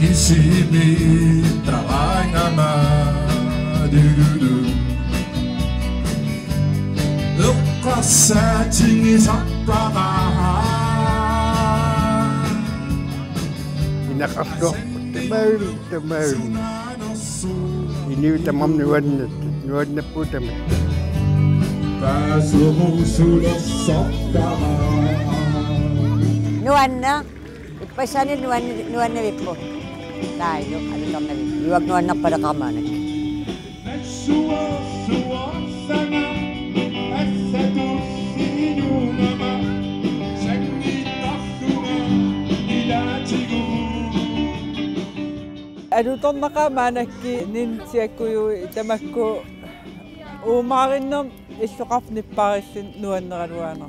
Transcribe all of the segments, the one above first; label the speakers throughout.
Speaker 1: Kisimi trabalha na madurudu Eu cassete satrabahan
Speaker 2: Inakasok temal ini tamam nuan na po tamam
Speaker 3: Nuan na ipasanin nuan na po tayo ano tam na iwag nuan na para kamanan
Speaker 4: Aduton nakamanaki ninsiakuyu itamakko umarinnom isukaf ni parisin nuan na kanuana.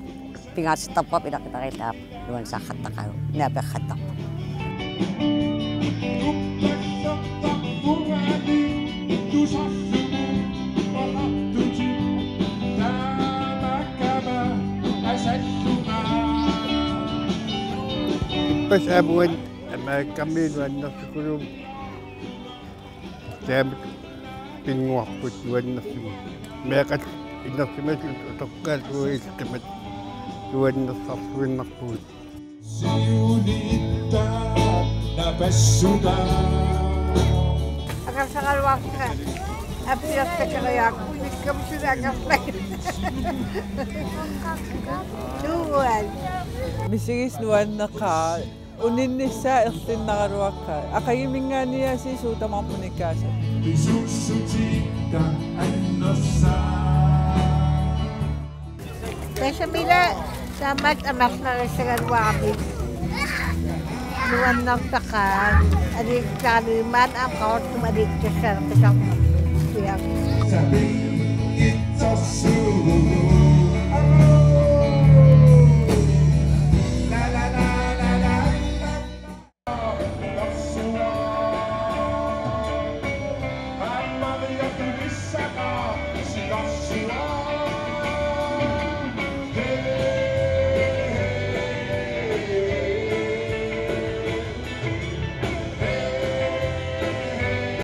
Speaker 3: Pingas tapap pinakita nuan sa katakaw napakatap.
Speaker 2: Pas abuan kami nuan na sukulong Saya pinguah put dua nasi, mereka nasi macam tukar dua istimewa dua nasi nak put.
Speaker 5: Akan sangat waktu, apa yang saya aku ni kamu sudah akan lain. Nuan.
Speaker 4: Misigis nuan na ka. Unin ni sa irtin na karuaka. Akayimin nga niya si Suta Mamunikasa.
Speaker 5: Kaya mila samat amak na resagan wakit. Nuan ng takan, adik kaliman ang kawat kumadik sa sarap sa siyang.